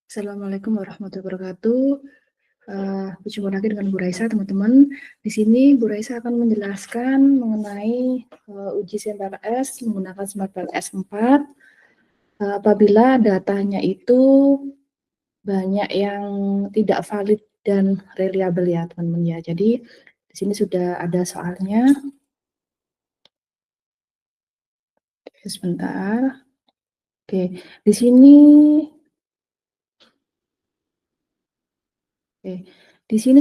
Assalamualaikum warahmatullahi wabarakatuh. Berjumpa lagi dengan Bu Raisa, teman-teman. Di sini Bu Raisa akan menjelaskan mengenai uji CMPLS menggunakan Smart PLS 4 apabila datanya itu banyak yang tidak valid dan reliable ya, teman-teman ya. Jadi di sini sudah ada soalnya. Sebentar. Oke, di sini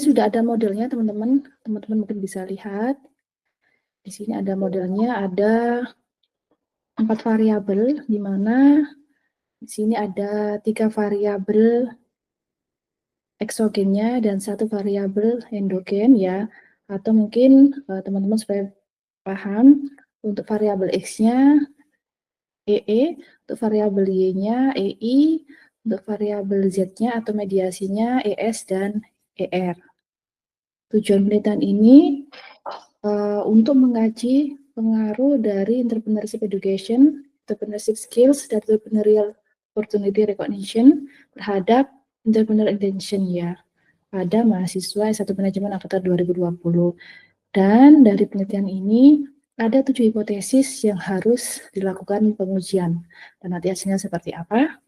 sudah ada modelnya, teman-teman. Teman-teman mungkin bisa lihat. Di sini ada modelnya, ada 4 variabel, di mana di sini ada 3 variabel eksogennya dan 1 variabel endogen ya. Atau mungkin teman-teman supaya paham, untuk variabel X-nya EE, untuk variabel Y-nya EI, untuk variabel Z-nya atau mediasinya ES dan ER. Tujuan penelitian ini untuk mengkaji pengaruh dari entrepreneurship education, entrepreneurship skills, dan entrepreneurial opportunity recognition terhadap entrepreneur intention ya pada mahasiswa S1 Manajemen Angkatan 2020. Dan dari penelitian ini ada 7 hipotesis yang harus dilakukan pengujian. Dan nanti hasilnya seperti apa?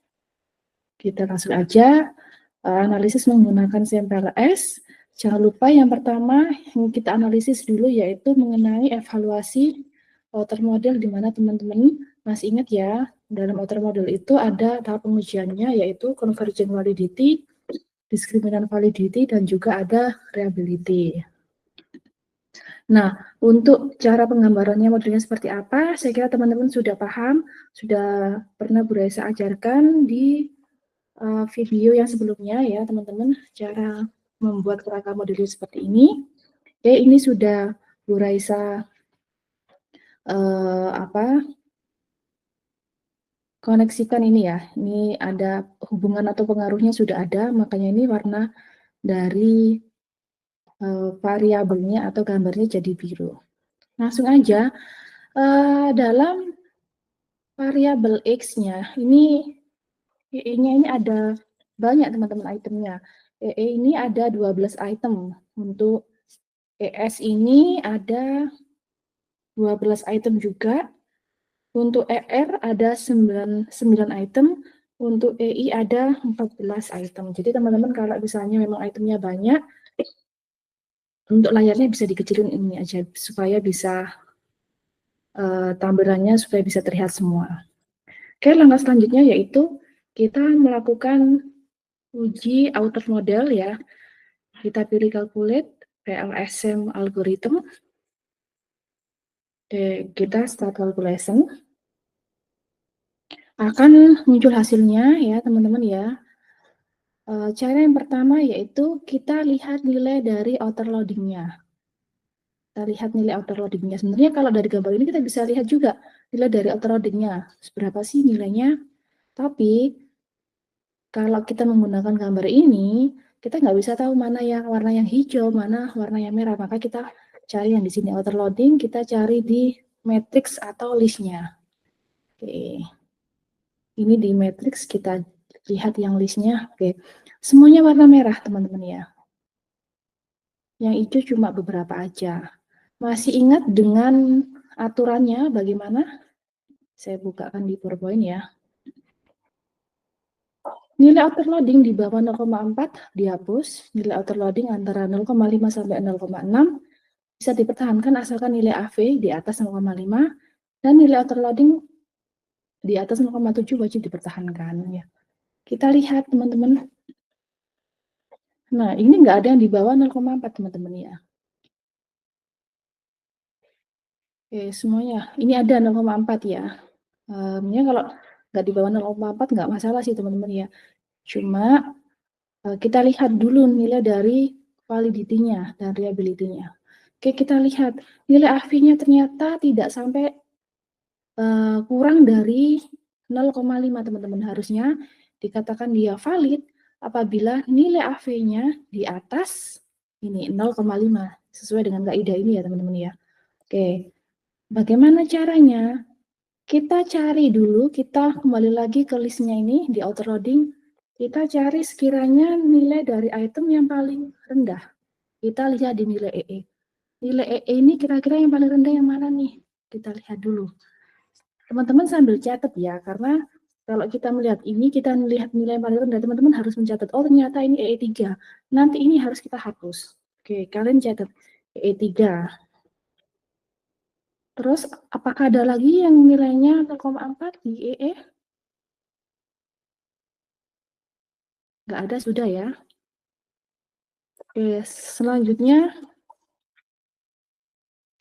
Kita langsung aja analisis menggunakan CMPLS. Jangan lupa yang pertama yang kita analisis dulu yaitu mengenai evaluasi outer model, di mana teman-teman masih ingat ya, dalam outer model itu ada tahap pengujiannya yaitu convergent validity, discriminant validity, dan juga ada reliability. Nah, untuk cara penggambarannya modelnya seperti apa, saya kira teman-teman sudah paham, sudah pernah Bu Raisa ajarkan di video yang sebelumnya ya teman-teman, cara membuat kerangka modeling seperti ini. Oke, ini sudah Bu Raisa koneksikan ini ya. Ini ada hubungan atau pengaruhnya sudah ada, makanya ini warna dari variabelnya atau gambarnya jadi biru. Langsung aja, dalam variabel X-nya, ini EE-nya ini ada banyak teman-teman itemnya. EE ini ada 12 item. Untuk ES ini ada 12 item juga. Untuk ER ada 9 item. Untuk EI ada 14 item. Jadi teman-teman kalau misalnya memang itemnya banyak, untuk layarnya bisa dikecilin ini aja supaya bisa tampilannya supaya bisa terlihat semua. Oke, langkah selanjutnya yaitu kita melakukan uji outer model ya. Kita pilih calculate PLSM algorithm. Oke, kita start calculation. Akan muncul hasilnya ya teman-teman ya. Cara yang pertama yaitu kita lihat nilai dari outer loading-nya. Kita lihat nilai outer loading-nya. Sebenarnya kalau dari gambar ini kita bisa lihat juga nilai dari outer loading-nya. Seberapa sih nilainya? Tapi kalau kita menggunakan gambar ini, kita nggak bisa tahu mana yang warna yang hijau, mana warna yang merah. Maka kita cari yang di sini outer loading, kita cari di matrix atau list-nya. Oke. Ini di matrix kita lihat yang list-nya. Oke. Semuanya warna merah, teman-teman ya. Yang hijau cuma beberapa aja. Masih ingat dengan aturannya bagaimana? Saya bukakan di PowerPoint ya. Nilai outer loading di bawah 0,4 dihapus. Nilai outer loading antara 0,5 sampai 0,6 bisa dipertahankan asalkan nilai AV di atas 0,5 dan nilai outer loading di atas 0,7 wajib dipertahankan ya. Kita lihat teman-teman. Nah, ini nggak ada yang di bawah 0,4 teman-teman ya. Oke, semuanya. Ini ada 0,4 ya. Ya kalau nggak di bawah 0,4 nggak masalah sih teman-teman ya. Cuma kita lihat dulu nilai dari validity-nya dan reliability-nya. Oke, kita lihat nilai AV-nya ternyata tidak sampai kurang dari 0,5 teman-teman. Harusnya dikatakan dia valid apabila nilai AV-nya di atas ini 0,5 sesuai dengan kaidah ini ya teman-teman ya. Oke, bagaimana caranya? Kita cari dulu, kita kembali lagi ke listnya ini di outer loading. Kita cari sekiranya nilai dari item yang paling rendah. Kita lihat di nilai EE. Nilai EE ini kira-kira yang paling rendah yang mana nih? Kita lihat dulu. Teman-teman sambil catat ya, karena kalau kita melihat ini, kita melihat nilai yang paling rendah, teman-teman harus mencatat, oh ternyata ini EE3. Nanti ini harus kita hapus. Oke, kalian catat EE3. Terus, apakah ada lagi yang nilainya 0,4 di EE? Nggak ada, sudah ya. Oke, selanjutnya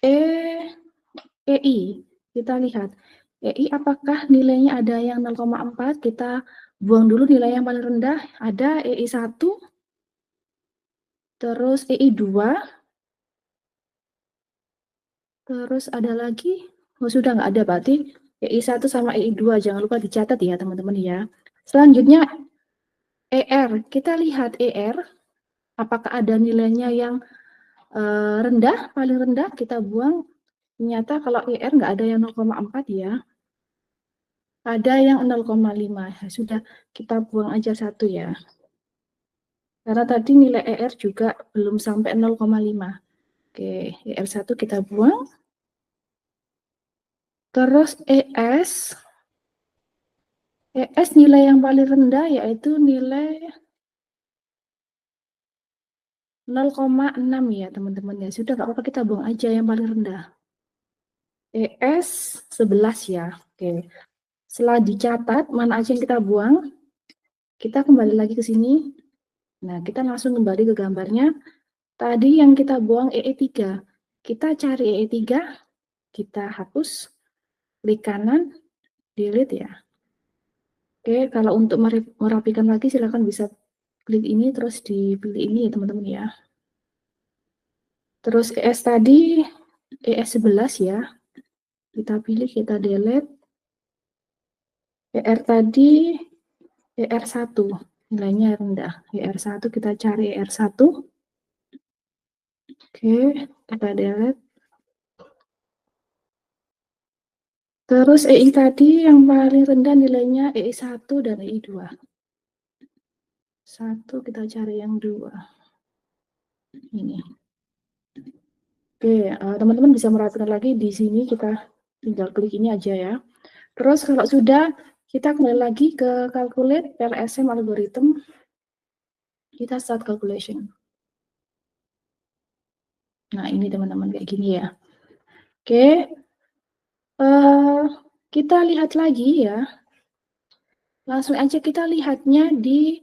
EI. Kita lihat. EI apakah nilainya ada yang 0,4? Kita buang dulu nilai yang paling rendah. Ada EI1, terus EI2, terus ada lagi. Oh, sudah nggak ada, berarti EI1 sama EI2. Jangan lupa dicatat ya, teman-teman ya. Selanjutnya ER. Kita lihat ER. Apakah ada nilainya yang rendah, paling rendah, kita buang. Ternyata kalau ER nggak ada yang 0,4 ya. Ada yang 0,5. Sudah, kita buang aja satu ya. Karena tadi nilai ER juga belum sampai 0,5. Oke, ER1 kita buang. Terus ES nilai yang paling rendah yaitu nilai 0,6 ya teman-teman ya. Sudah, nggak apa-apa, kita buang aja yang paling rendah. ES 11 ya. Oke. Setelah dicatat mana aja yang kita buang, kita kembali lagi ke sini. Nah, kita langsung kembali ke gambarnya. Tadi yang kita buang EE3. Kita cari EE3, kita hapus, klik kanan, delete ya. Oke, kalau untuk merapikan lagi silakan bisa klik ini terus dipilih ini ya teman-teman ya. Terus ES tadi ES 11 ya. Kita pilih, kita delete. ER tadi ER1 nilainya rendah. ER1 kita cari ER1. Oke, kita delete. Terus EI tadi yang paling rendah nilainya EI1 dan EI2. 1 kita cari yang 2. Ini. Oke, teman-teman bisa merapikan lagi di sini, kita tinggal klik ini aja ya. Terus kalau sudah, kita kembali lagi ke calculate LSM algorithm. Kita start calculation. Nah, ini teman-teman kayak gini ya. Oke. Kita lihat lagi ya. Langsung aja kita lihatnya di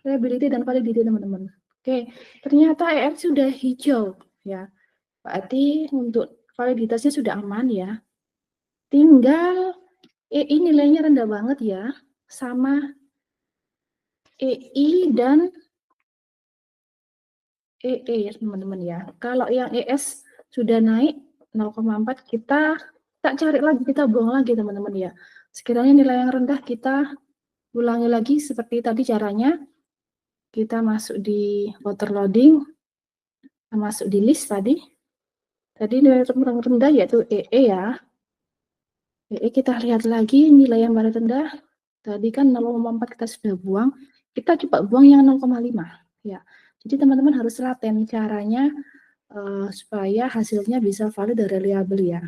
reliability dan validity teman-teman. Oke, ternyata ER sudah hijau ya. Berarti untuk validitasnya sudah aman ya. Tinggal EI nilainya rendah banget ya. Sama EI dan EE teman-teman ya. Kalau yang ES sudah naik 0,4, kita tak cari lagi, kita buang lagi teman-teman ya. Sekiranya nilai yang rendah kita ulangi lagi seperti tadi caranya. Kita masuk di water loading, masuk di list tadi. Tadi nilai yang rendah yaitu EE ya. EE kita lihat lagi nilai yang paling rendah. Tadi kan 0,4 kita sudah buang. Kita coba buang yang 0,5 ya. Jadi teman-teman harus laten caranya supaya hasilnya bisa valid dan reliable ya.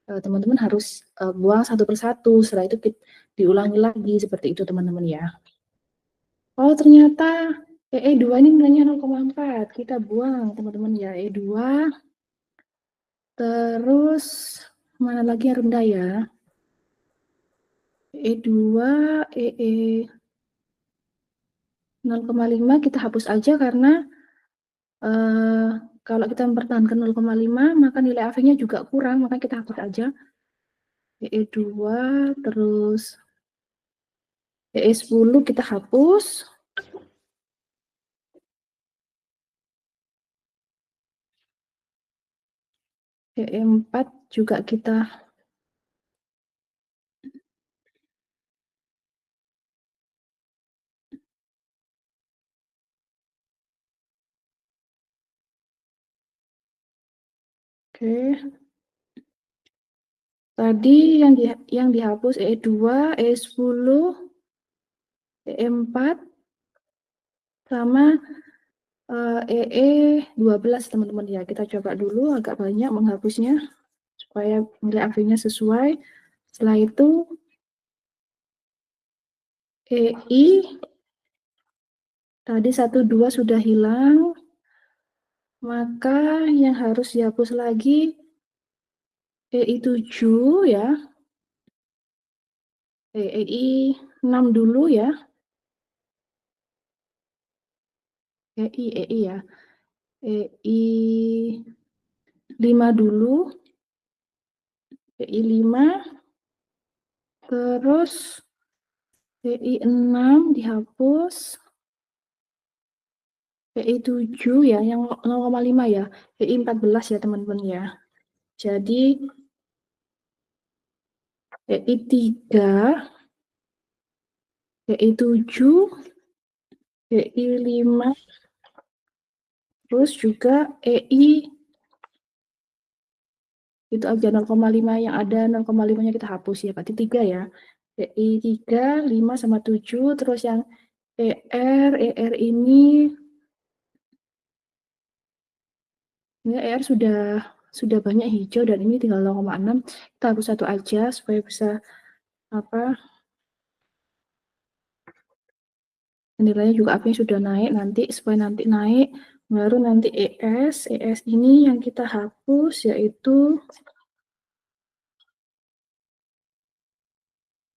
Teman-teman harus buang satu persatu. Setelah itu diulangi lagi seperti itu teman-teman ya. Oh ternyata EE2 ini nilainya 0,4. Kita buang teman-teman ya E2. Terus mana lagi yang rendah ya? E2, EE 0,5 kita hapus aja karena kalau kita mempertahankan 0,5 maka nilai AV-nya juga kurang, maka kita hapus aja. EE2 terus EE10 kita hapus. EE4 juga kita oke. Tadi yang dihapus E2, E10, EE4 sama EE12 teman-teman ya. Kita coba dulu agak banyak menghapusnya supaya nilai akhirnya sesuai. Setelah itu EI tadi 1, 2 sudah hilang, maka yang harus dihapus lagi EI7 ya. EI6 dulu ya. EI ya. EI5 dulu. EI5 terus EI6 dihapus. EI7 ya, yang 0,5 ya. EI14 ya teman-teman ya. Jadi EI3, EI7, EI5, terus juga EI itu aja 0,5 yang ada 0,5-nya kita hapus ya, berarti 3 ya. EI3, 5 sama 7, terus yang ER ini ER sudah banyak hijau dan ini tinggal 0,6. Kita hapus satu aja supaya bisa apa? Nilainya juga apinya sudah naik nanti supaya nanti naik baru nanti ES ini yang kita hapus yaitu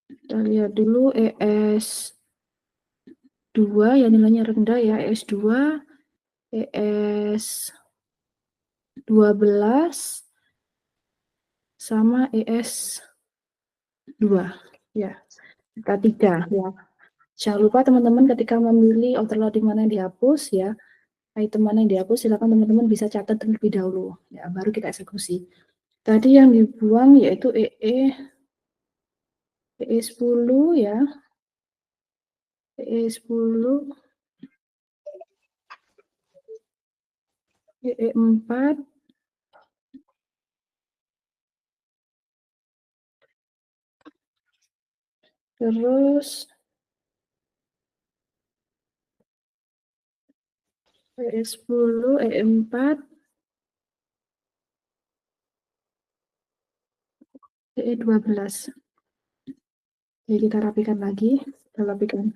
kita lihat dulu ES2 ya nilainya rendah ya ES2 ES12 sama ES2 ya kita 3 ya. Jangan lupa teman-teman ketika memilih overloading mana yang dihapus ya, item mana yang dihapus, silakan teman-teman bisa catat terlebih dahulu, ya, baru kita eksekusi. Tadi yang dibuang yaitu EE10 ya, EE10, EE4, terus EE10, EE4, EE12. Jadi kita rapikan lagi, kita rapikan.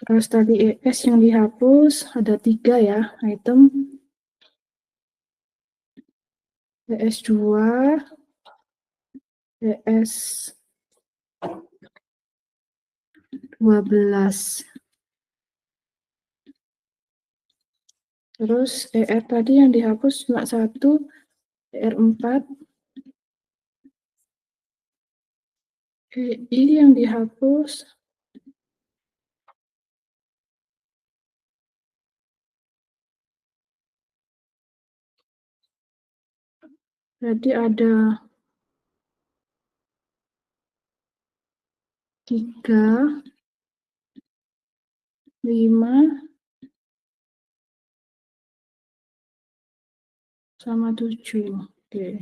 Terus tadi ES yang dihapus ada 3 ya item. ES2, ES12. Terus ER tadi yang dihapus cuma 1, ER4. EI yang dihapus jadi ada 3, 5, sama 7. Oke.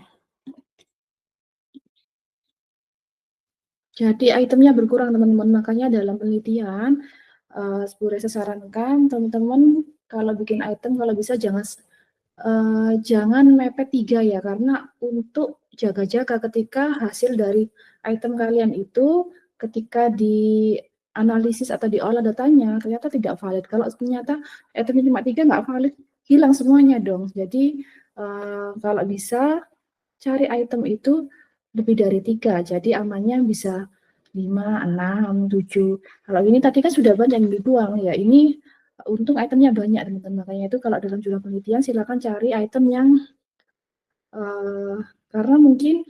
Jadi itemnya berkurang teman-teman, makanya dalam penelitian Bu Reza sarankan teman-teman kalau bikin item kalau bisa jangan mepet 3 ya, karena untuk jaga-jaga ketika hasil dari item kalian itu ketika dianalisis atau diolah datanya ternyata tidak valid. Kalau ternyata itemnya cuma 3 nggak valid, hilang semuanya dong. Jadi kalau bisa cari item itu lebih dari 3, jadi amannya bisa 5, 6, 7. Kalau ini tadi kan sudah banyak yang dibuang ya, ini untung itemnya banyak teman-teman. Makanya itu kalau dalam jurnal penelitian silakan cari item yang karena mungkin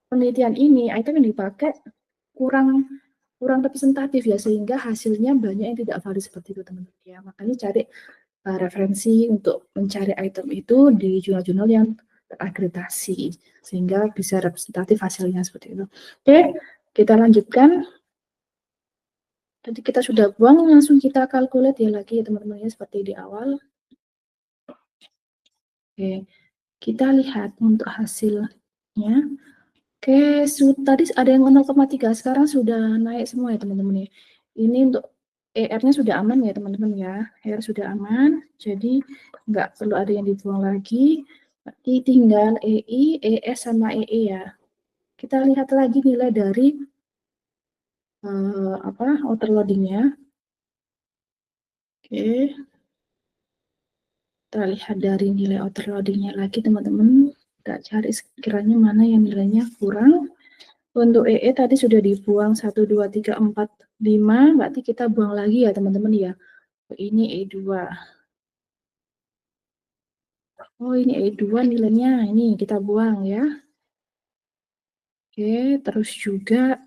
penelitian ini item yang dipakai kurang representatif ya, sehingga hasilnya banyak yang tidak valid seperti itu teman-teman ya. Makanya cari referensi untuk mencari item itu di jurnal-jurnal yang terakreditasi sehingga bisa representatif hasilnya seperti itu. Oke, kita lanjutkan. Tadi kita sudah buang, langsung kita calculate ya lagi ya teman-teman ya seperti di awal. Oke. Kita lihat untuk hasilnya. Oke, tadi ada yang 0,3, sekarang sudah naik semua ya teman-teman ya. Ini untuk ER-nya sudah aman ya teman-teman ya. ER sudah aman, jadi nggak perlu ada yang dibuang lagi. Berarti tinggal EI, ES, sama EE ya. Kita lihat lagi nilai dari outer loading-nya. Oke, kita lihat dari nilai outer loading-nya lagi teman-teman. Kita cari sekiranya mana yang nilainya kurang. Untuk EE tadi sudah dibuang 1, 2, 3, 4, 5, berarti kita buang lagi ya teman-teman ya. Ini E2. Oh ini E2 nilainya, ini kita buang ya. Oke, terus juga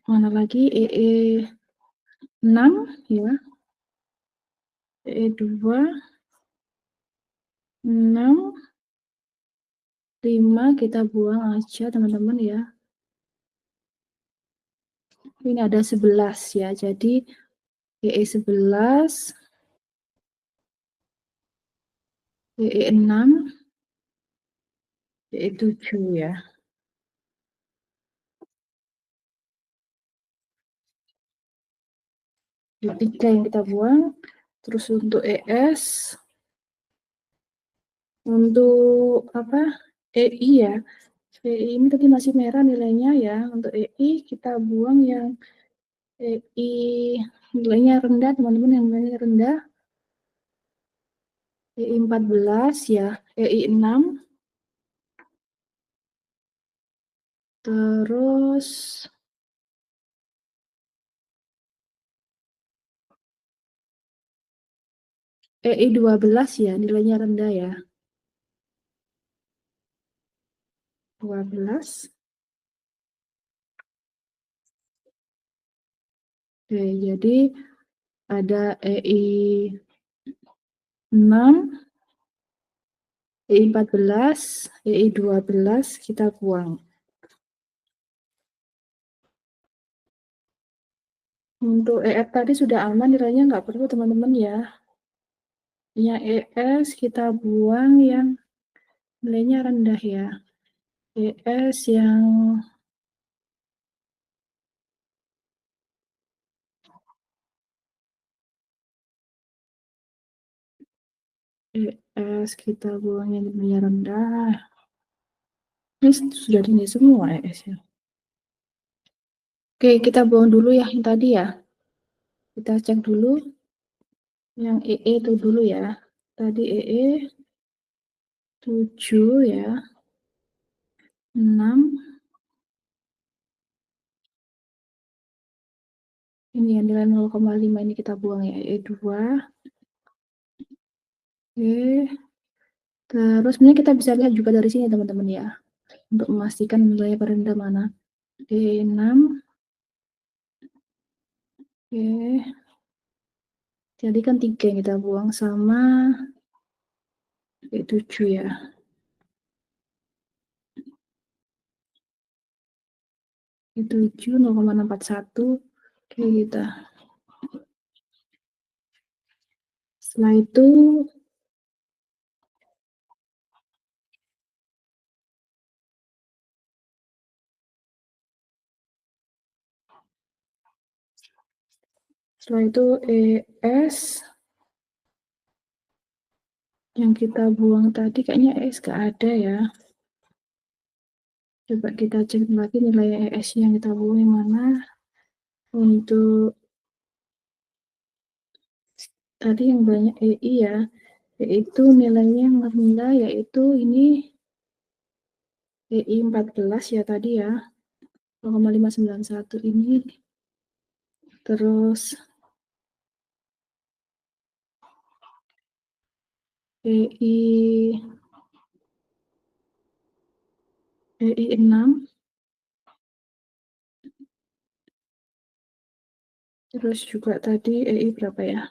mana lagi EE6 ya. EE2, 6, 5 kita buang aja teman-teman ya. Ini ada 11 ya, jadi EE11, EE6, EE7 ya. Jadi 3 yang kita buang. Terus untuk ES, untuk EI ya. EI ini tadi masih merah nilainya ya. Untuk EI kita buang yang EI nilainya rendah teman-teman, yang nilainya rendah. EI 14 ya, EI 6. Terus EI 12 ya, nilainya rendah ya. 12. Oke, jadi ada EI 6, EI 14, EI 12 kita buang. Untuk EF tadi sudah aman, nilainya nggak perlu teman-teman ya. Yang ES kita buang yang nilainya rendah ya. ES yang ES kita buang yang nilainya rendah. Ini sudah ini semua ES ya. Oke, kita buang dulu ya yang tadi ya. Kita cek dulu yang EE itu dulu ya. Tadi EE 7 ya. 6. Ini yang nilai 0,5 ini kita buang ya, E2. Oke. Terus sebenarnya kita bisa lihat juga dari sini teman-teman ya. Untuk memastikan nilai paling mana. E6. Oke. Jadi kan 3 yang kita buang sama E7 ya. E7 0,641. Oke, kita. Setelah itu ES yang kita buang tadi kayaknya ES gak ada ya. Coba kita cek lagi nilai ES yang kita buang yang mana. Untuk tadi yang banyak EI ya, yaitu nilainya yang rendah yaitu ini EI 14 ya tadi ya, 0,591 ini. Terus EI 6. Terus juga tadi EI berapa ya?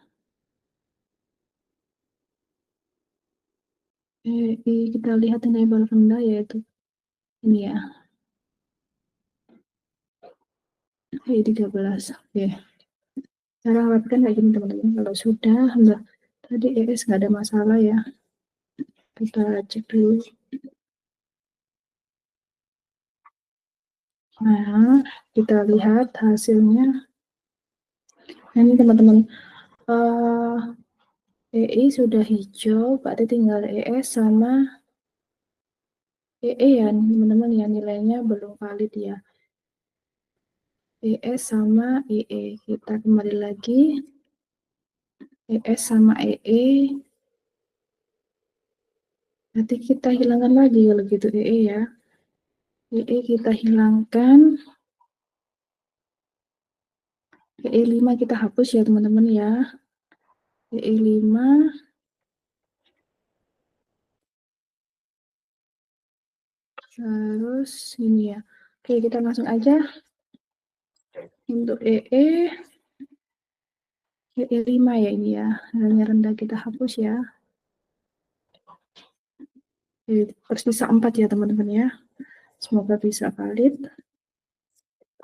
EI kita lihat nilai paling rendah yaitu ini ya. EI 13. Oke. Cara rapkan kayak gini teman-teman. Kalau sudah Tadi ES nggak ada masalah ya. Kita cek dulu. Nah, kita lihat hasilnya. Nah, ini teman-teman, EI sudah hijau, berarti tinggal ES sama EE ya, teman-teman ya, nilainya belum valid ya. ES sama EE, kita kembali lagi. ES sama EE, nanti kita hilangkan lagi kalau gitu EE ya. EE kita hilangkan, EE5 kita hapus ya teman-teman ya. EE5, terus ini ya. Oke, kita langsung aja untuk EE5 ya ini ya. Nilainya rendah kita hapus ya. Tersisa 4 ya teman-teman ya. Semoga bisa valid.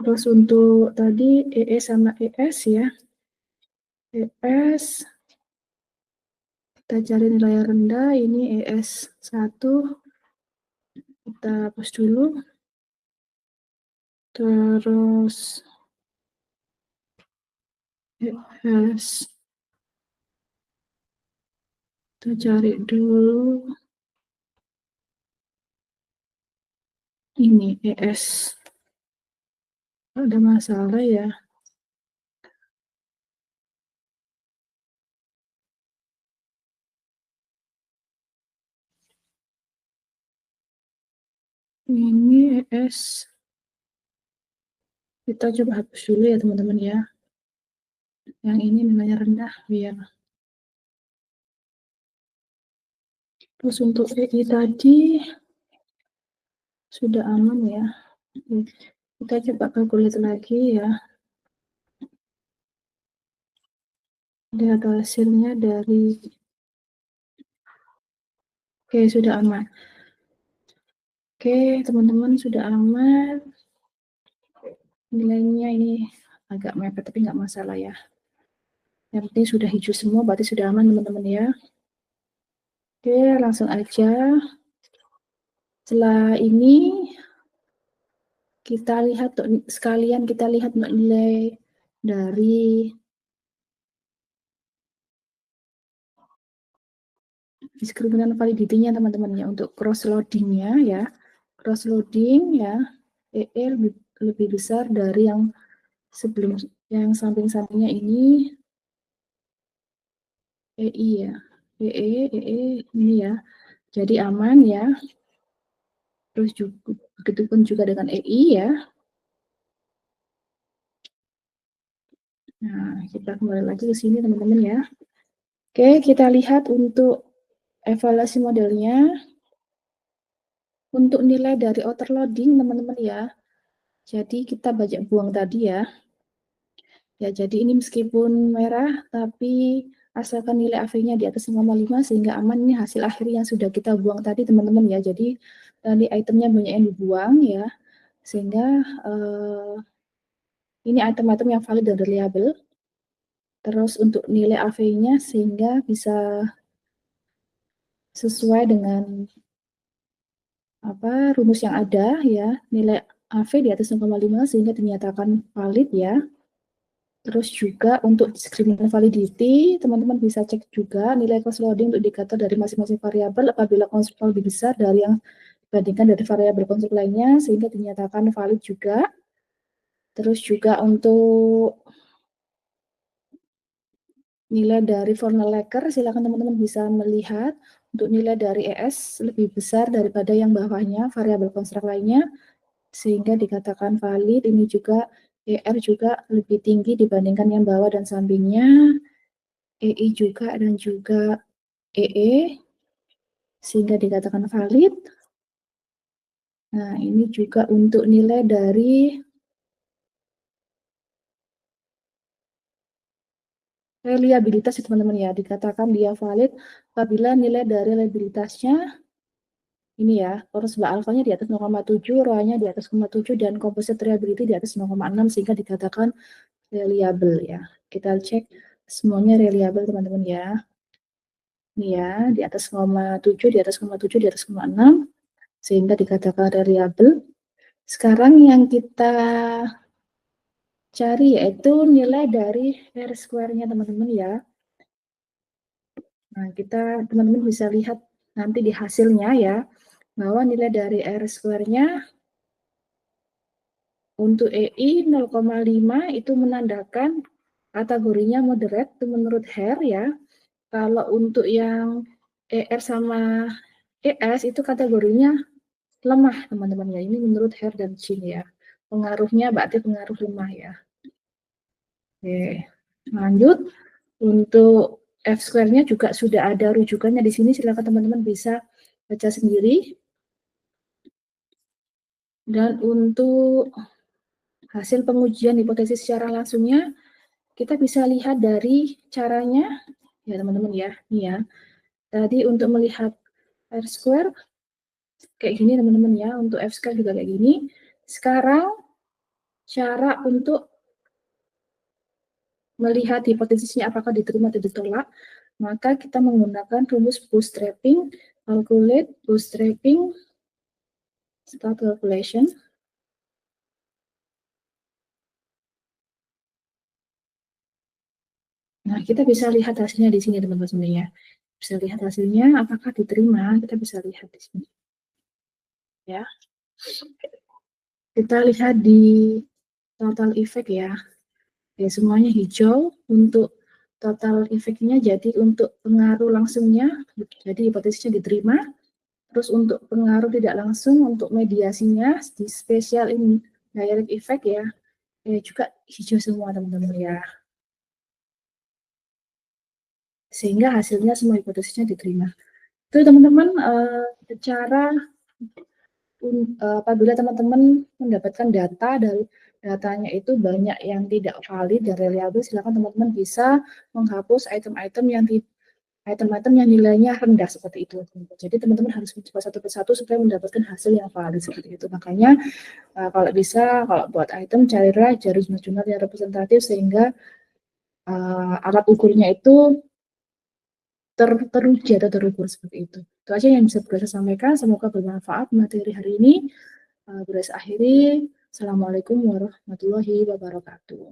Terus untuk tadi EE sama ES ya. ES kita cari nilai yang rendah, ini ES1 kita hapus dulu. Terus ES kita cari dulu, ini ES ada masalah ya. Ini ES kita coba hapus dulu ya teman-teman ya. Yang ini nilainya rendah biar. Terus untuk EI tadi sudah aman ya. Kita coba kalkulasi lagi ya. Lihat hasilnya dari, oke sudah aman. Oke teman-teman, sudah aman. Nilainya ini agak mepet tapi nggak masalah ya. Yang penting sudah hijau semua, berarti sudah aman teman-teman ya. Oke, langsung aja. Setelah ini kita lihat sekalian, kita lihat nilai dari diskriminan validity-nya teman-teman ya, untuk cross loading-nya ya. Cross loading ya, EE lebih besar dari yang sebelum, yang samping-sampingnya ini EI ya. EE ini ya. Jadi aman ya. Terus juga begitupun juga dengan EI ya. Nah, kita kembali lagi ke sini teman-teman ya. Oke, kita lihat untuk evaluasi modelnya. Untuk nilai dari outer loading teman-teman ya. Jadi kita bajak buang tadi ya. Ya, jadi ini meskipun merah tapi asalkan nilai AV-nya di atas 5,5 sehingga aman. Ini hasil akhir yang sudah kita buang tadi teman-teman ya. Jadi tadi itemnya banyak yang dibuang ya. Sehingga ini item-item yang valid dan reliable. Terus untuk nilai AV-nya sehingga bisa sesuai dengan rumus yang ada ya, nilai AV di atas 0,5 sehingga dinyatakan valid ya. Terus juga untuk discriminant validity, teman-teman bisa cek juga nilai cross loading untuk indikator dari masing-masing variabel apabila konstruk lebih besar dari yang dibandingkan dari variabel konstruk lainnya sehingga dinyatakan valid juga. Terus juga untuk nilai dari Fornal Laker, silakan teman-teman bisa melihat untuk nilai dari ES lebih besar daripada yang bawahnya, variabel konstruk lainnya, sehingga dikatakan valid. Ini juga ER juga lebih tinggi dibandingkan yang bawah dan sampingnya, EI juga dan juga EE, sehingga dikatakan valid. Nah, ini juga untuk nilai dari reliabilitas teman-teman ya, dikatakan dia valid apabila nilai dari reliabilitasnya ini ya, torus alfanya di atas 0,7, rho-nya di atas 0,7 dan composite reliability di atas 0,6 sehingga dikatakan reliable ya. Kita cek semuanya reliable teman-teman ya. Nih ya, di atas 0,7, di atas 0,7, di atas 0,6, sehingga dikatakan variabel. Sekarang yang kita cari yaitu nilai dari R square-nya teman-teman ya. Nah, teman-teman bisa lihat nanti di hasilnya ya, bahwa nilai dari R square-nya untuk EI 0,5 itu menandakan kategorinya moderate itu menurut Hare ya. Kalau untuk yang ER sama ES itu kategorinya lemah teman-teman ya. Ini menurut Hare dan Chin ya. Pengaruhnya berarti pengaruh lemah ya. Oke, lanjut. Untuk F square-nya juga sudah ada rujukannya di sini. Silakan teman-teman bisa baca sendiri. Dan untuk hasil pengujian hipotesis secara langsungnya, kita bisa lihat dari caranya, ya teman-teman ya. Nih ya. Tadi untuk melihat R square, kayak gini teman-teman ya. Untuk F square juga kayak gini. Sekarang, cara untuk melihat hipotesisnya apakah diterima atau ditolak, maka kita menggunakan rumus bootstrapping, calculate bootstrapping, start calculation. Nah, kita bisa lihat hasilnya di sini teman-teman sebenarnya. Bisa lihat hasilnya apakah diterima, kita bisa lihat di sini. Ya. Kita lihat di total effect ya. Ya, semuanya hijau untuk total efeknya, jadi untuk pengaruh langsungnya, jadi hipotesisnya diterima. Terus untuk pengaruh tidak langsung, untuk mediasinya, di special indirect effect ya, juga hijau semua teman-teman ya. Sehingga hasilnya semua hipotesisnya diterima. Itu teman-teman cara apabila teman-teman mendapatkan data dari datanya itu banyak yang tidak valid dan reliable, silakan teman-teman bisa menghapus item-item yang nilainya rendah seperti itu. Jadi teman-teman harus mencoba satu persatu supaya mendapatkan hasil yang valid seperti itu. Makanya kalau bisa, kalau buat item carilah jurnal yang representatif sehingga alat ukurnya itu teruji atau terukur seperti itu. Itu aja yang bisa saya sampaikan. Semoga bermanfaat materi hari ini. Akhiri. Assalamualaikum warahmatullahi wabarakatuh.